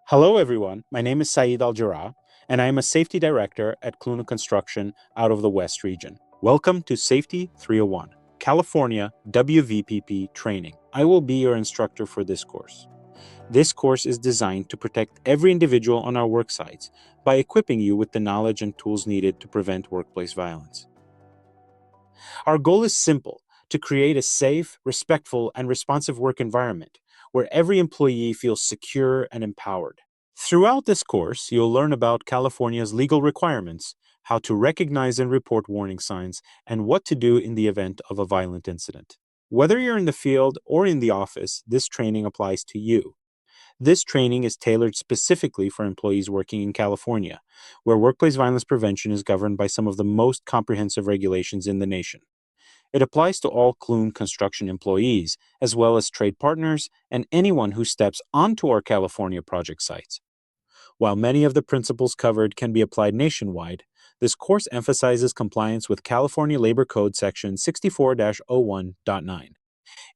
Hello, everyone. My name is Saeed Al Jarrah, and I am a safety director at Cluna Construction out of the West region. Welcome to Safety 301, California WVPP training. I will be your instructor for this course. This course is designed to protect every individual on our work sites by equipping you with the knowledge and tools needed to prevent workplace violence. Our goal is simple: to create a safe, respectful, and responsive work environment where every employee feels secure and empowered. Throughout this course, you'll learn about California's legal requirements, how to recognize and report warning signs, and what to do in the event of a violent incident. Whether you're in the field or in the office, this training applies to you. This training is tailored specifically for employees working in California, where workplace violence prevention is governed by some of the most comprehensive regulations in the nation. It applies to all Clune construction employees, as well as trade partners and anyone who steps onto our California project sites. While many of the principles covered can be applied nationwide, this course emphasizes compliance with California Labor Code Section 64-01.9.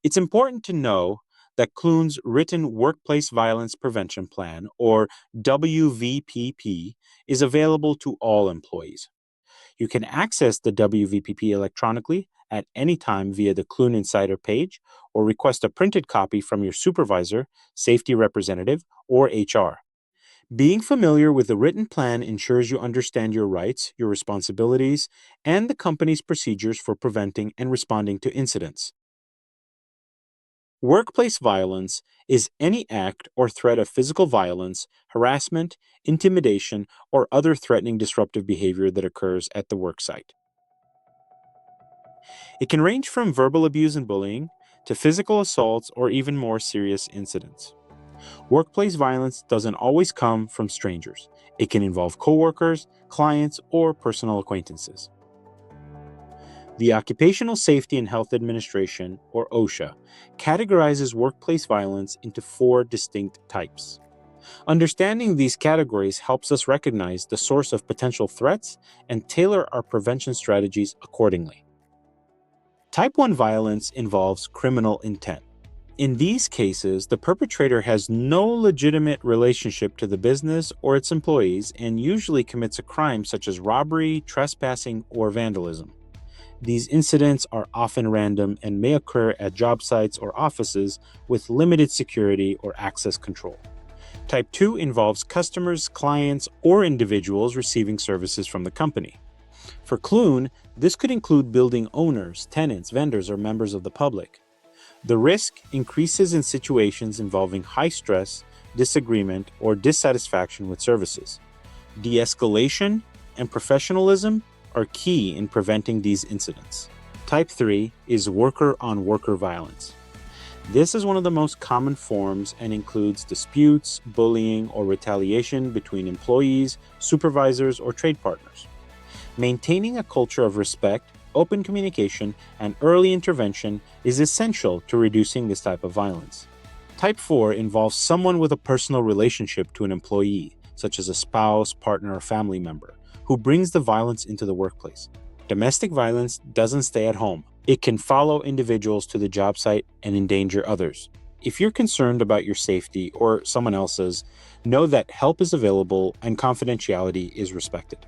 It's important to know that Clune's written Workplace Violence Prevention Plan, or WVPP, is available to all employees. You can access the WVPP electronically at any time via the Clune Insider page or request a printed copy from your supervisor, safety representative, or HR. Being familiar with the written plan ensures you understand your rights, your responsibilities, and the company's procedures for preventing and responding to incidents. Workplace violence is any act or threat of physical violence, harassment, intimidation, or other threatening disruptive behavior that occurs at the worksite. It can range from verbal abuse and bullying to physical assaults or even more serious incidents. Workplace violence doesn't always come from strangers. It can involve coworkers, clients, or personal acquaintances. The Occupational Safety and Health Administration, or OSHA, categorizes workplace violence into four distinct types. Understanding these categories helps us recognize the source of potential threats and tailor our prevention strategies accordingly. Type 1 violence involves criminal intent. In these cases, the perpetrator has no legitimate relationship to the business or its employees and usually commits a crime such as robbery, trespassing, or vandalism. These incidents are often random and may occur at job sites or offices with limited security or access control. Type 2 involves customers, clients, or individuals receiving services from the company. For Clune, this could include building owners, tenants, vendors, or members of the public. The risk increases in situations involving high stress, disagreement, or dissatisfaction with services. De escalation and professionalism are key in preventing these incidents. Type 3 is worker on worker violence. This is one of the most common forms and includes disputes, bullying, or retaliation between employees, supervisors, or trade partners. Maintaining a culture of respect, open communication, and early intervention is essential to reducing this type of violence. Type 4 involves someone with a personal relationship to an employee, such as a spouse, partner, or family member, who brings the violence into the workplace. Domestic violence doesn't stay at home. It can follow individuals to the job site and endanger others. If you're concerned about your safety or someone else's, know that help is available and confidentiality is respected.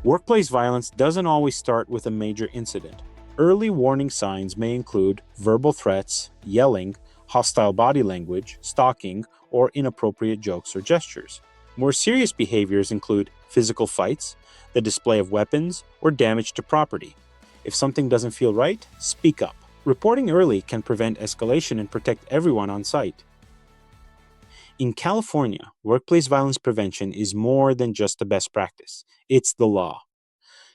Workplace violence doesn't always start with a major incident. Early warning signs may include verbal threats, yelling, hostile body language, stalking, or inappropriate jokes or gestures. More serious behaviors include physical fights, the display of weapons, or damage to property. If something doesn't feel right, speak up. Reporting early can prevent escalation and protect everyone on site. In California, workplace violence prevention is more than just a best practice, it's the law.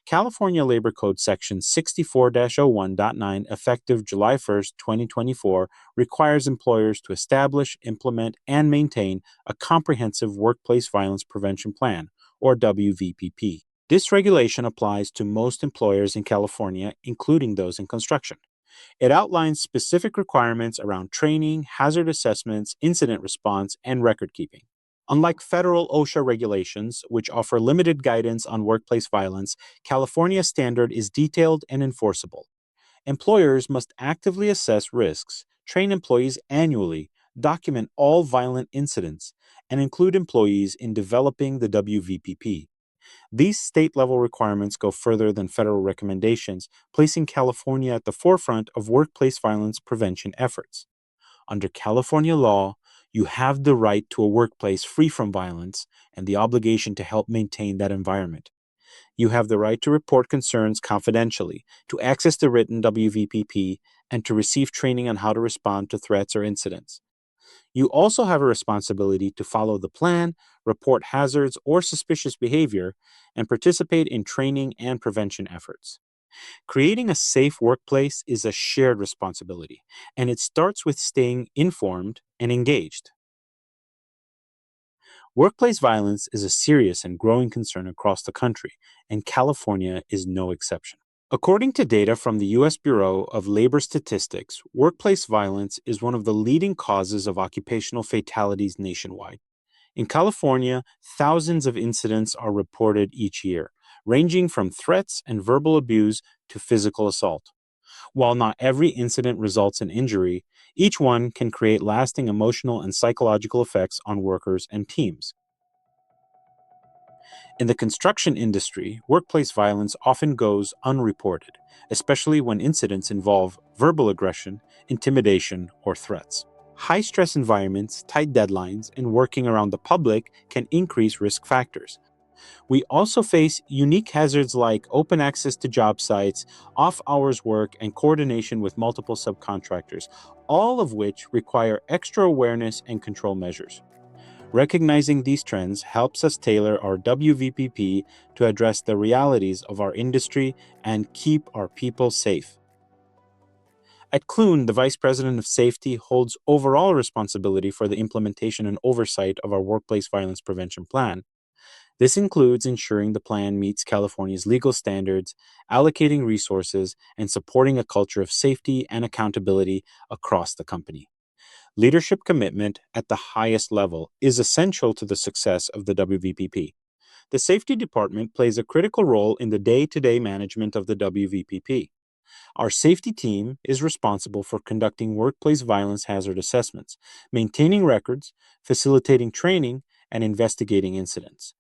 California Labor Code Section 64-01.9, effective July 1, 2024, requires employers to establish, implement, and maintain a comprehensive workplace violence prevention plan, or WVPP. This regulation applies to most employers in California, including those in construction. It outlines specific requirements around training, hazard assessments, incident response, and record keeping. Unlike federal OSHA regulations, which offer limited guidance on workplace violence, California's standard is detailed and enforceable. Employers must actively assess risks, train employees annually, document all violent incidents, and include employees in developing the WVPP. These state level requirements go further than federal recommendations, placing California at the forefront of workplace violence prevention efforts. Under California law, you have the right to a workplace free from violence and the obligation to help maintain that environment. You have the right to report concerns confidentially, to access the written WVPP, and to receive training on how to respond to threats or incidents. You also have a responsibility to follow the plan, report hazards or suspicious behavior, and participate in training and prevention efforts. Creating a safe workplace is a shared responsibility, and it starts with staying informed and engaged. Workplace violence is a serious and growing concern across the country, and California is no exception. According to data from the U.S. Bureau of Labor Statistics, workplace violence is one of the leading causes of occupational fatalities nationwide. In California, thousands of incidents are reported each year, ranging from threats and verbal abuse to physical assault. While not every incident results in injury, each one can create lasting emotional and psychological effects on workers and teams. In the construction industry, workplace violence often goes unreported, especially when incidents involve verbal aggression, intimidation, or threats. High stress environments, tight deadlines, and working around the public can increase risk factors. We also face unique hazards like open access to job sites, off hours work, and coordination with multiple subcontractors, all of which require extra awareness and control measures. Recognizing these trends helps us tailor our WVPP to address the realities of our industry and keep our people safe. At Clune, the Vice President of Safety holds overall responsibility for the implementation and oversight of our workplace violence prevention plan. This includes ensuring the plan meets California's legal standards, allocating resources, and supporting a culture of safety and accountability across the company. Leadership commitment at the highest level is essential to the success of the WVPP. The Safety Department plays a critical role in the day to day management of the WVPP. Our safety team is responsible for conducting workplace violence hazard assessments, maintaining records, facilitating training, and investigating incidents.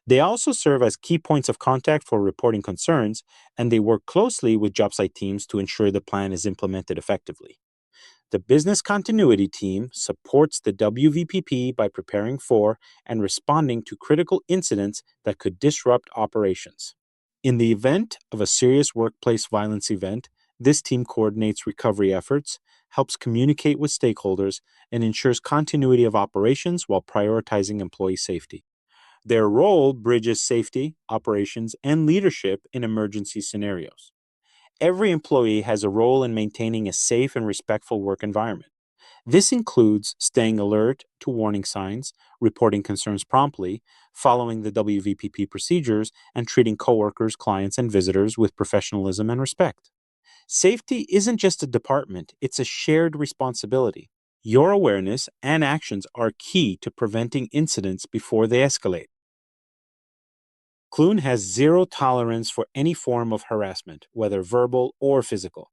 They also serve as key points of contact for reporting concerns, and they work closely with job site teams to ensure the plan is implemented effectively. The business continuity team supports the WVPP by preparing for and responding to critical incidents that could disrupt operations. In the event of a serious workplace violence event, this team coordinates recovery efforts, helps communicate with stakeholders, and ensures continuity of operations while prioritizing employee safety. Their role bridges safety, operations, and leadership in emergency scenarios. Every employee has a role in maintaining a safe and respectful work environment. This includes staying alert to warning signs, reporting concerns promptly, following the WVPP procedures, and treating coworkers, clients, and visitors with professionalism and respect. Safety isn't just a department, it's a shared responsibility. Your awareness and actions are key to preventing incidents before they escalate. Clune has zero tolerance for any form of harassment, whether verbal or physical.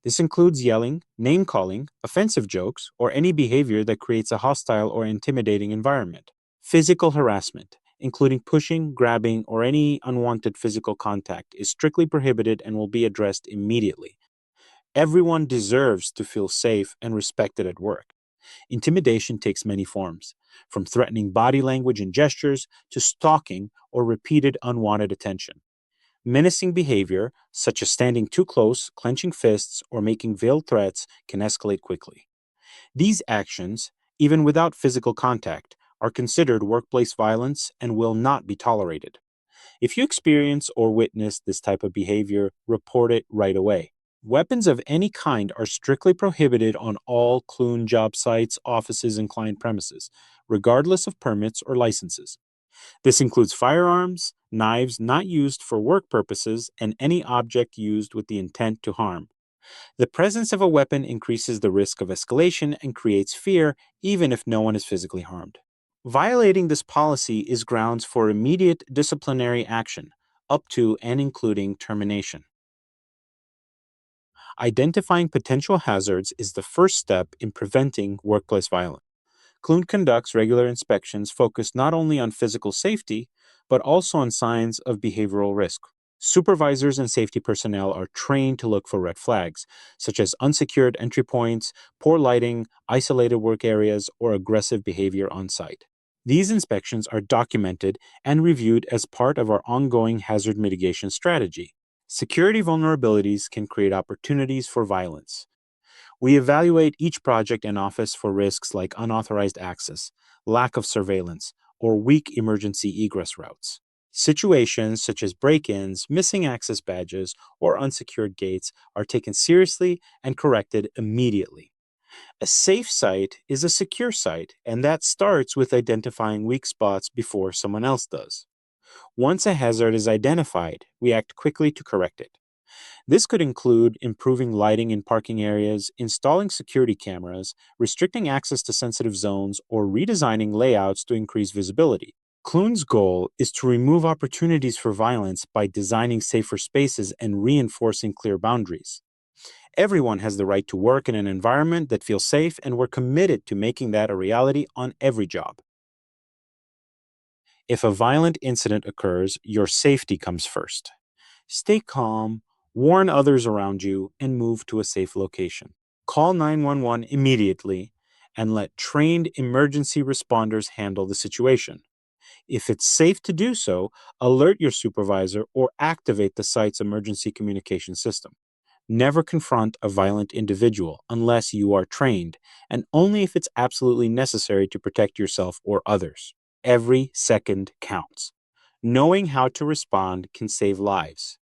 This includes yelling, name calling, offensive jokes, or any behavior that creates a hostile or intimidating environment. Physical harassment, including pushing, grabbing, or any unwanted physical contact, is strictly prohibited and will be addressed immediately. Everyone deserves to feel safe and respected at work. Intimidation takes many forms, from threatening body language and gestures to stalking or repeated unwanted attention. Menacing behavior, such as standing too close, clenching fists, or making veiled threats, can escalate quickly. These actions, even without physical contact, are considered workplace violence and will not be tolerated. If you experience or witness this type of behavior, report it right away. Weapons of any kind are strictly prohibited on all Clune job sites, offices, and client premises, regardless of permits or licenses. This includes firearms, knives not used for work purposes, and any object used with the intent to harm. The presence of a weapon increases the risk of escalation and creates fear, even if no one is physically harmed. Violating this policy is grounds for immediate disciplinary action, up to and including termination. Identifying potential hazards is the first step in preventing workplace violence. Clune conducts regular inspections focused not only on physical safety, but also on signs of behavioral risk. Supervisors and safety personnel are trained to look for red flags, such as unsecured entry points, poor lighting, isolated work areas, or aggressive behavior on site. These inspections are documented and reviewed as part of our ongoing hazard mitigation strategy. Security vulnerabilities can create opportunities for violence. We evaluate each project and office for risks like unauthorized access, lack of surveillance, or weak emergency egress routes. Situations such as break ins, missing access badges, or unsecured gates are taken seriously and corrected immediately. A safe site is a secure site, and that starts with identifying weak spots before someone else does. Once a hazard is identified, we act quickly to correct it. This could include improving lighting in parking areas, installing security cameras, restricting access to sensitive zones, or redesigning layouts to increase visibility. Clune's goal is to remove opportunities for violence by designing safer spaces and reinforcing clear boundaries. Everyone has the right to work in an environment that feels safe, and we're committed to making that a reality on every job. If a violent incident occurs, your safety comes first. Stay calm, warn others around you, and move to a safe location. Call 911 immediately and let trained emergency responders handle the situation. If it's safe to do so, alert your supervisor or activate the site's emergency communication system. Never confront a violent individual unless you are trained, and only if it's absolutely necessary to protect yourself or others. Every second counts. Knowing how to respond can save lives.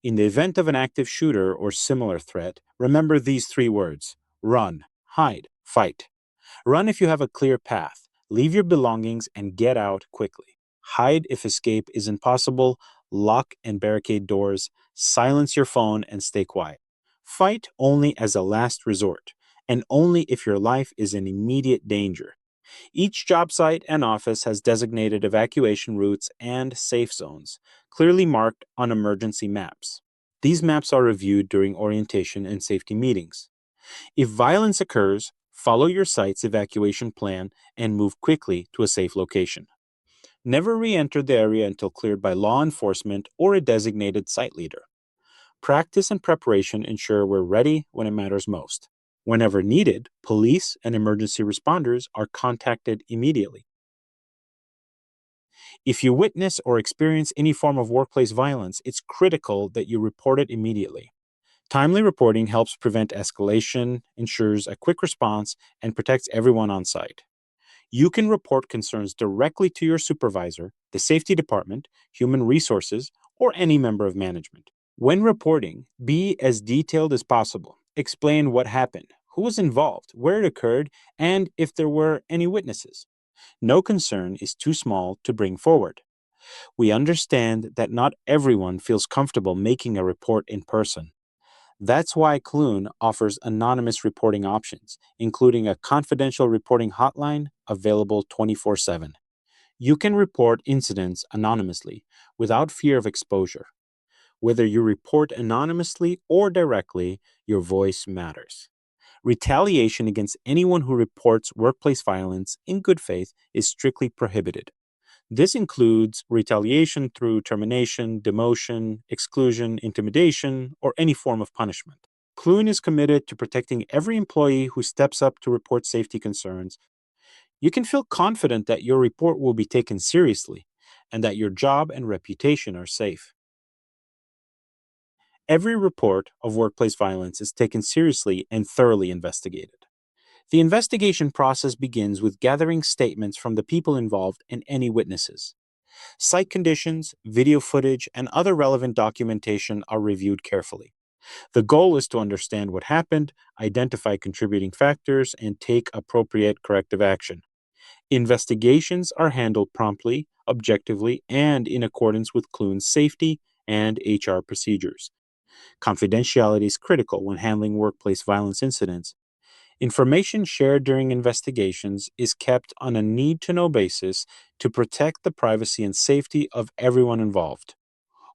In the event of an active shooter or similar threat, remember these three words: run, hide, fight. Run if you have a clear path. Leave your belongings and get out quickly. Hide if escape is impossible. Lock and barricade doors. Silence your phone and stay quiet. Fight only as a last resort, and only if your life is in immediate danger. Each job site and office has designated evacuation routes and safe zones, clearly marked on emergency maps. These maps are reviewed during orientation and safety meetings. If violence occurs, follow your site's evacuation plan and move quickly to a safe location. Never re enter the area until cleared by law enforcement or a designated site leader. Practice and preparation ensure we're ready when it matters most. Whenever needed, police and emergency responders are contacted immediately. If you witness or experience any form of workplace violence, it's critical that you report it immediately. Timely reporting helps prevent escalation, ensures a quick response, and protects everyone on site. You can report concerns directly to your supervisor, the safety department, human resources, or any member of management. When reporting, be as detailed as possible. Explain what happened, who was involved, where it occurred, and if there were any witnesses. No concern is too small to bring forward. We understand that not everyone feels comfortable making a report in person. That's why Clune offers anonymous reporting options, including a confidential reporting hotline available 24/7. You can report incidents anonymously without fear of exposure. Whether you report anonymously or directly, your voice matters. Retaliation against anyone who reports workplace violence in good faith is strictly prohibited. This includes retaliation through termination, demotion, exclusion, intimidation, or any form of punishment. Clune is committed to protecting every employee who steps up to report safety concerns. You can feel confident that your report will be taken seriously and that your job and reputation are safe. Every report of workplace violence is taken seriously and thoroughly investigated. The investigation process begins with gathering statements from the people involved and any witnesses. Site conditions, video footage, and other relevant documentation are reviewed carefully. The goal is to understand what happened, identify contributing factors, and take appropriate corrective action. Investigations are handled promptly, objectively, and in accordance with Clune's safety and HR procedures. Confidentiality is critical when handling workplace violence incidents. Information shared during investigations is kept on a need to know basis to protect the privacy and safety of everyone involved.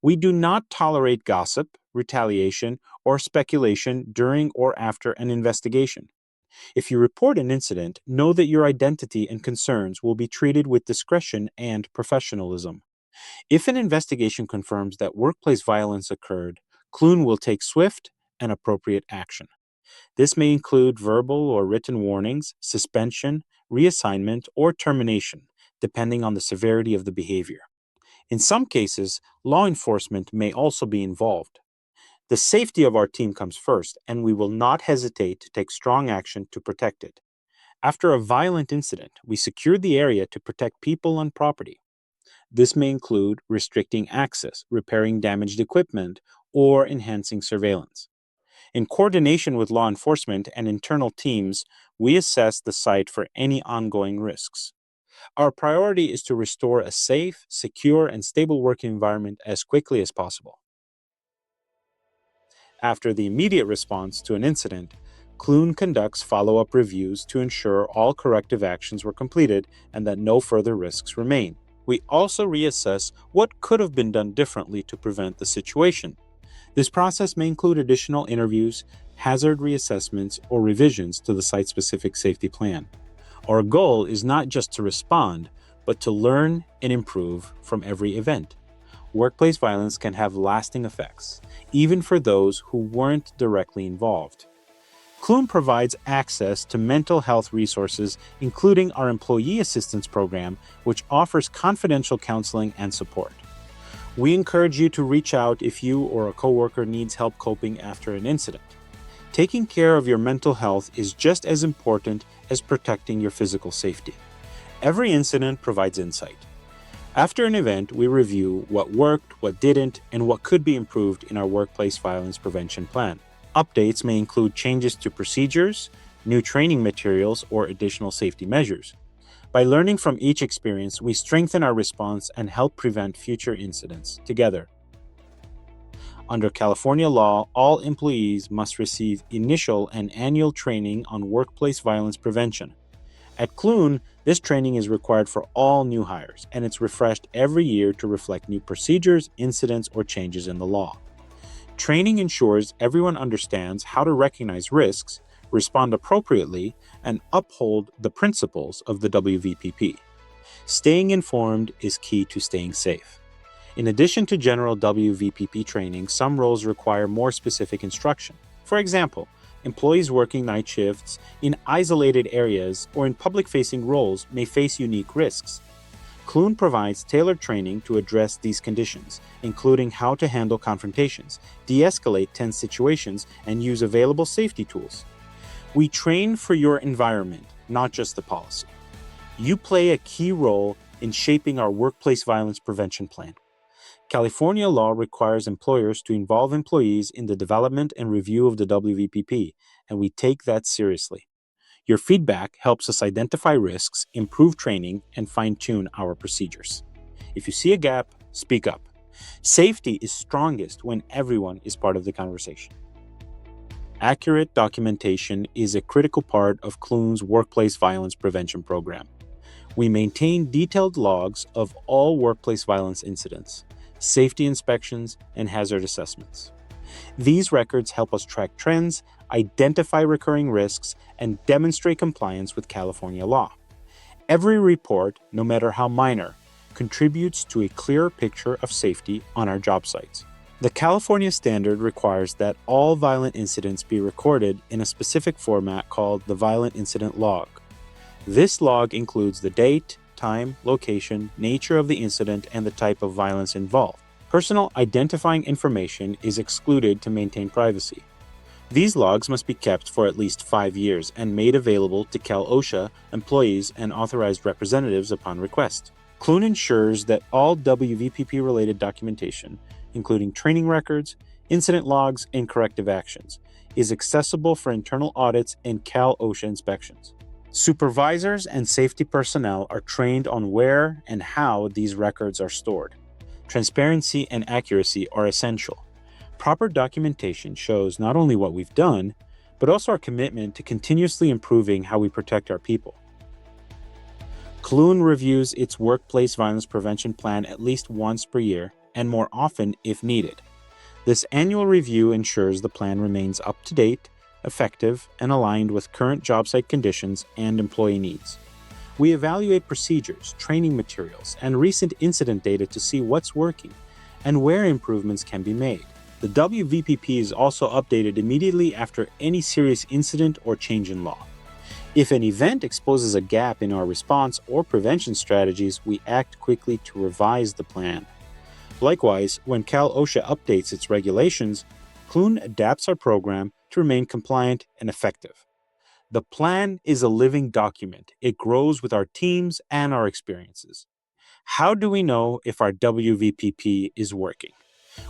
We do not tolerate gossip, retaliation, or speculation during or after an investigation. If you report an incident, know that your identity and concerns will be treated with discretion and professionalism. If an investigation confirms that workplace violence occurred, Clune will take swift and appropriate action. This may include verbal or written warnings, suspension, reassignment, or termination, depending on the severity of the behavior. In some cases, law enforcement may also be involved. The safety of our team comes first, and we will not hesitate to take strong action to protect it. After a violent incident, we secure the area to protect people and property. This may include restricting access, repairing damaged equipment, or enhancing surveillance. In coordination with law enforcement and internal teams, we assess the site for any ongoing risks. Our priority is to restore a safe, secure, and stable working environment as quickly as possible. After the immediate response to an incident, Clune conducts follow-up reviews to ensure all corrective actions were completed and that no further risks remain. We also reassess what could have been done differently to prevent the situation. This process may include additional interviews, hazard reassessments, or revisions to the site-specific safety plan. Our goal is not just to respond, but to learn and improve from every event. Workplace violence can have lasting effects, even for those who weren't directly involved. Clune provides access to mental health resources, including our Employee Assistance Program, which offers confidential counseling and support. We encourage you to reach out if you or a coworker needs help coping after an incident. Taking care of your mental health is just as important as protecting your physical safety. Every incident provides insight. After an event, we review what worked, what didn't, and what could be improved in our workplace violence prevention plan. Updates may include changes to procedures, new training materials, or additional safety measures. By learning from each experience, we strengthen our response and help prevent future incidents together. Under California law, all employees must receive initial and annual training on workplace violence prevention. At Clune, this training is required for all new hires, and it's refreshed every year to reflect new procedures, incidents, or changes in the law. Training ensures everyone understands how to recognize risks, respond appropriately, and uphold the principles of the WVPP. Staying informed is key to staying safe. In addition to general WVPP training, some roles require more specific instruction. For example, employees working night shifts in isolated areas or in public-facing roles may face unique risks. Clune provides tailored training to address these conditions, including how to handle confrontations, de-escalate tense situations, and use available safety tools. We train for your environment, not just the policy. You play a key role in shaping our workplace violence prevention plan. California law requires employers to involve employees in the development and review of the WVPP, and we take that seriously. Your feedback helps us identify risks, improve training, and fine-tune our procedures. If you see a gap, speak up. Safety is strongest when everyone is part of the conversation. Accurate documentation is a critical part of Clune's workplace violence prevention program. We maintain detailed logs of all workplace violence incidents, safety inspections, and hazard assessments. These records help us track trends, identify recurring risks, and demonstrate compliance with California law. Every report, no matter how minor, contributes to a clearer picture of safety on our job sites. The California standard requires that all violent incidents be recorded in a specific format called the Violent Incident Log. This log includes the date, time, location, nature of the incident, and the type of violence involved. Personal identifying information is excluded to maintain privacy. These logs must be kept for at least 5 years and made available to Cal OSHA employees and authorized representatives upon request. Clune ensures that all WVPP-related documentation, including training records, incident logs, and corrective actions, is accessible for internal audits and Cal OSHA inspections. Supervisors and safety personnel are trained on where and how these records are stored. Transparency and accuracy are essential. Proper documentation shows not only what we've done, but also our commitment to continuously improving how we protect our people. Clune reviews its workplace violence prevention plan at least once per year, and more often if needed. This annual review ensures the plan remains up to date, effective, and aligned with current job site conditions and employee needs. We evaluate procedures, training materials, and recent incident data to see what's working and where improvements can be made. The WVPP is also updated immediately after any serious incident or change in law. If an event exposes a gap in our response or prevention strategies, we act quickly to revise the plan. Likewise, when Cal OSHA updates its regulations, Clune adapts our program to remain compliant and effective. The plan is a living document. It grows with our teams and our experiences. How do we know if our WVPP is working?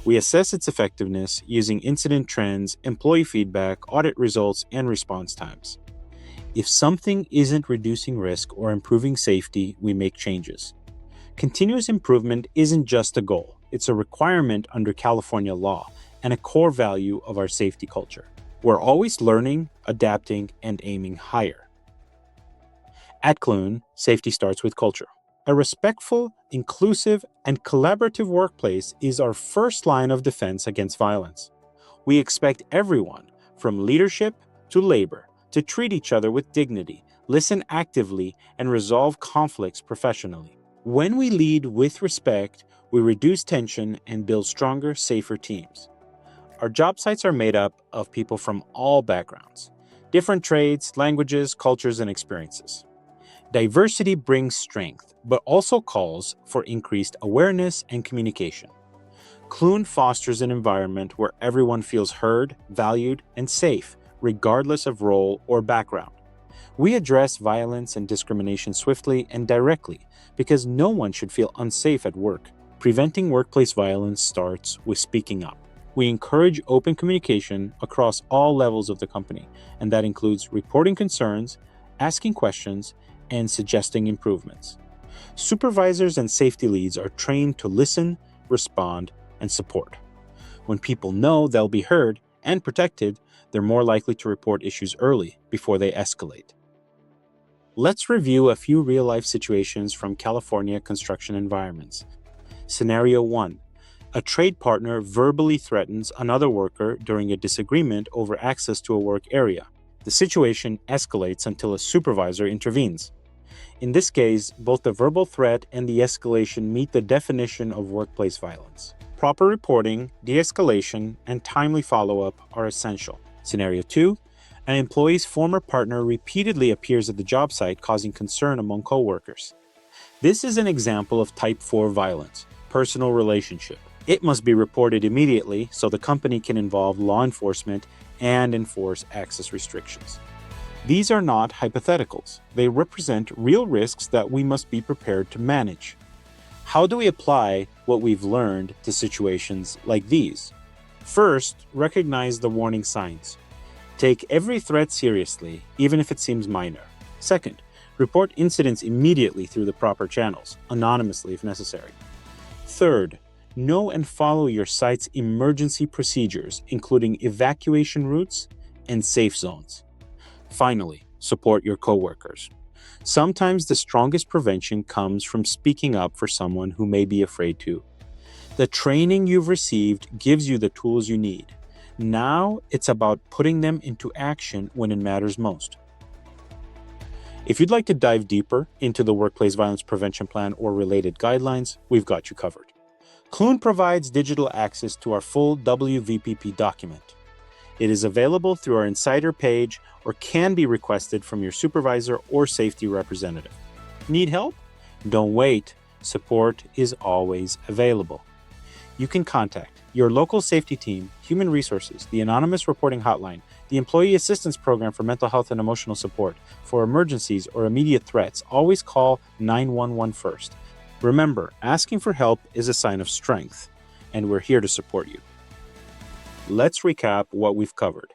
We assess its effectiveness using incident trends, employee feedback, audit results, and response times. If something isn't reducing risk or improving safety, we make changes. Continuous improvement isn't just a goal, it's a requirement under California law and a core value of our safety culture. We're always learning, adapting, and aiming higher. At Clune, safety starts with culture. A respectful, inclusive, and collaborative workplace is our first line of defense against violence. We expect everyone, from leadership to labor, to treat each other with dignity, listen actively, and resolve conflicts professionally. When we lead with respect, we reduce tension and build stronger, safer teams. Our job sites are made up of people from all backgrounds, different trades, languages, cultures, and experiences. Diversity brings strength, but also calls for increased awareness and communication. Clune fosters an environment where everyone feels heard, valued, and safe, regardless of role or background. We address violence and discrimination swiftly and directly because no one should feel unsafe at work. Preventing workplace violence starts with speaking up. We encourage open communication across all levels of the company, and that includes reporting concerns, asking questions, and suggesting improvements. Supervisors and safety leads are trained to listen, respond, and support. When people know they'll be heard and protected, they're more likely to report issues early before they escalate. Let's review a few real-life situations from California construction environments. Scenario 1. A trade partner verbally threatens another worker during a disagreement over access to a work area. The situation escalates until a supervisor intervenes. In this case, both the verbal threat and the escalation meet the definition of workplace violence. Proper reporting, de-escalation, and timely follow-up are essential. Scenario 2. An employee's former partner repeatedly appears at the job site, causing concern among coworkers. This is an example of Type 4 violence, personal relationship. It must be reported immediately so the company can involve law enforcement and enforce access restrictions. These are not hypotheticals. They represent real risks that we must be prepared to manage. How do we apply what we've learned to situations like these? First, recognize the warning signs. Take every threat seriously, even if it seems minor. Second, report incidents immediately through the proper channels, anonymously if necessary. Third, know and follow your site's emergency procedures, including evacuation routes and safe zones. Finally, support your coworkers. Sometimes the strongest prevention comes from speaking up for someone who may be afraid to. The training you've received gives you the tools you need. Now it's about putting them into action when it matters most. If you'd like to dive deeper into the Workplace Violence Prevention Plan or related guidelines, we've got you covered. Clune provides digital access to our full WVPP document. It is available through our Insider page or can be requested from your supervisor or safety representative. Need help? Don't wait. Support is always available. You can contact your local safety team, human resources, the anonymous reporting hotline, the employee assistance program for mental health and emotional support. For emergencies or immediate threats, always call 911 first. Remember, asking for help is a sign of strength, and we're here to support you. Let's recap what we've covered.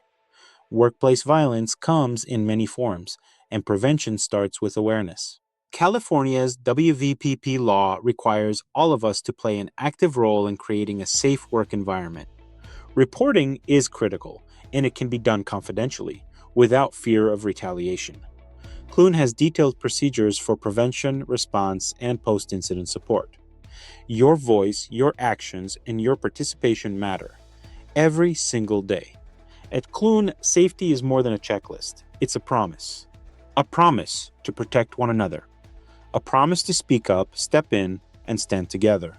Workplace violence comes in many forms, and prevention starts with awareness. California's WVPP law requires all of us to play an active role in creating a safe work environment. Reporting is critical, and it can be done confidentially, without fear of retaliation. Clune has detailed procedures for prevention, response, and post-incident support. Your voice, your actions, and your participation matter every single day. At Clune, safety is more than a checklist. It's a promise. A promise to protect one another. A promise to speak up, step in, and stand together.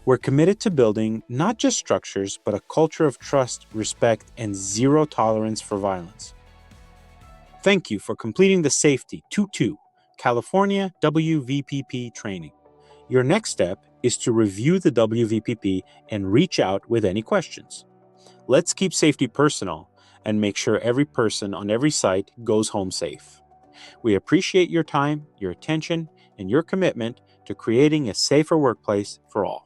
We're committed to building not just structures, but a culture of trust, respect, and zero tolerance for violence. Thank you for completing the Safety 2-2 California WVPP training. Your next step is to review the WVPP and reach out with any questions. Let's keep safety personal and make sure every person on every site goes home safe. We appreciate your time, your attention, and your commitment to creating a safer workplace for all.